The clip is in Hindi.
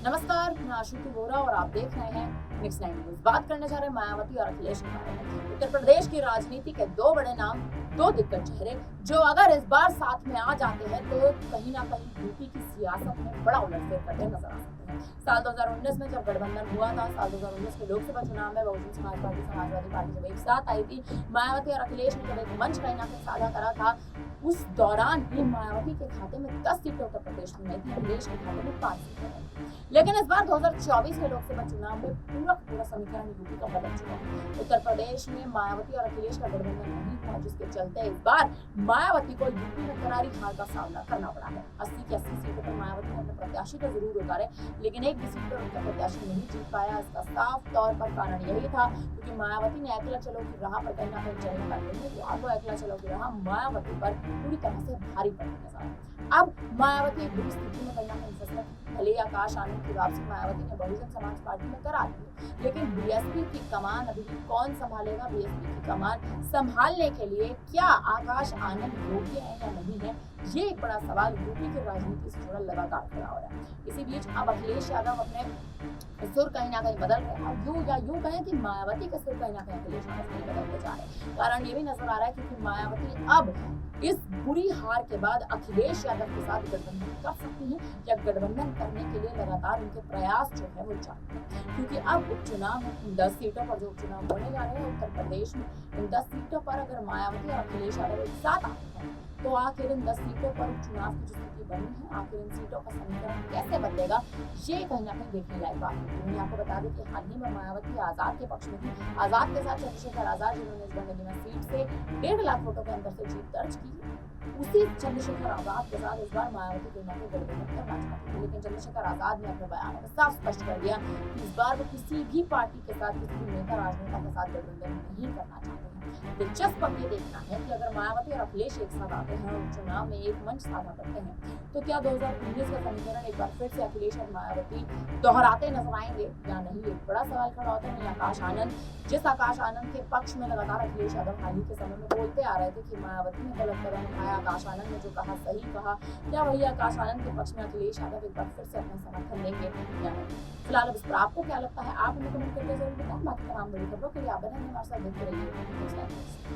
नमस्कार, मैं आशुकी वोरा और आप देख रहे हैं नेक्स्ट 9 न्यूज। बात करने जा रहे हैं मायावती और अखिलेश के बारे में। उत्तर प्रदेश की राजनीति के दो बड़े नाम, दो दिग्गज चेहरे, जो अगर इस बार साथ में आ जाते हैं तो कहीं ना कहीं यूपी की सियासत में बड़ा उलटफेर करते नजर आ सकते हैं। साल 2019 में जब गठबंधन हुआ था, साल 2019 के लोकसभा चुनाव में बहुजन समाज पार्टी, समाजवादी पार्टी जब एक साथ आई थी, मायावती और अखिलेश ने जब एक मंच कहीं ना कहीं साझा करा था, उस दौरान ये मायावती के खाते में 10 सीटें उत्तर प्रदेश में आई थी, अखिलेश के खाते में 5 सीटें आई थी। लेकिन इस बार 2024 के लोकसभा चुनाव में पूरा समीकरण यूपी का बदल चुका है। उत्तर प्रदेश में मायावती और अखिलेश का गठबंधन नहीं हुआ, जिसके चलते इस बार मायावती को यूपी में करारी हार का सामना करना पड़ा है। 80 की 80 सीटों पर मायावती ने अपने प्रत्याशी तो जरूर उतारे, लेकिन एक भी सीट पर उनका प्रत्याशी नहीं जीत पाया। इसका साफ तौर पर कारण यही था क्योंकि मायावती ने अकेला चलो की राह पर कहीं ना कहीं चलने का निर्णय किया। वो अकेला चलो की राह मायावती पर पूरी तरह से भारी पड़ने नजर आई। अब मायावती एक बुरी स्थिति में कहीं ना कहीं फंस गई। भले आकाश आनंद की वापसी मायावती ने बहुजन समाज पार्टी में करा दी, लेकिन बीएसपी की कमान अभी भी कौन संभालेगा? बीएसपी की कमान संभालने के लिए क्या आकाश आनंद योग्य है या नहीं है, ये एक बड़ा सवाल यूपी की राजनीति से जुड़ा लगातार खड़ा हो रहा है। इसी बीच अब अखिलेश यादव अपने सुर कहीं ना कहीं बदल रहे हैं। यूं कहें कि मायावती के सुर कहीं ना कहीं अखिलेश यादव के लिए बदलते जा रहे हैं। कारण ये भी नजर आ रहा है क्योंकि मायावती अब इस बुरी हार के बाद अखिलेश यादव के साथ गठबंधन कर सकती हैं या गठबंधन करने के लिए लगातार उनके प्रयास जो है वो जारी है। क्योंकि अब उपचुनाव में 10 सीटों पर जो उपचुनाव होने जा रहे हैं उत्तर प्रदेश में, इन 10 सीटों पर अगर मायावती और अखिलेश यादव एक साथ आते हैं तो आखिर इन 10 सीटों पर उपचुनाव की जो स्थिति बनी है, आखिर इन सीटों का समीकरण कैसे बदलेगा, ये कहीं ना कहीं देखने लायक बात है। मैं आपको बता दें कि हाल ही में मायावती आजाद के पक्ष में थी। आजाद के साथ चंद्रशेखर आजाद, जिन्होंने इस बार नगीना सीट से 1.5 लाख वोटों के अंतर से जीत दर्ज की, उसी चंद्रशेखर आजाद के साथ इस बार मायावती कहीं ना कहीं गठबंधन करना चाहती थी। लेकिन चंद्रशेखर आजाद ने अपने बयानों में साफ स्पष्ट कर दिया कि इस बार वो किसी भी पार्टी के साथ, किसी भी नेता राजनेता के साथ गठबंधन नहीं करना चाहते हैं। दिलचस्प अब ये देखना है कि अगर मायावती और अखिलेश एक साथ आते हैं और चुनाव में एक मंच साझा करते हैं, तो क्या 2019 का समीकरण एक बार फिर से अखिलेश और मायावती दोहराते नजर आएंगे या नहीं? एक बड़ा सवाल खड़ा होता है। आकाश आनंद, जिस आकाश आनंद के पक्ष में लगातार अखिलेश यादव हाल ही के समय में बोलते आ रहे थे कि मायावती ने गलत कदम उठाया, आकाश आनंद ने जो कहा सही कहा, क्या वही आकाश आनंद के पक्ष में अखिलेश यादव एक बार फिर से अपना समर्थन देंगे या नहीं? फिलहाल अब इस पर आपको क्या लगता है, आप हमें कमेंट करके जरूर बताएं। बाकी तमाम बड़ी खबरों के लिए आप बने हमारे साथ देखते रहिए।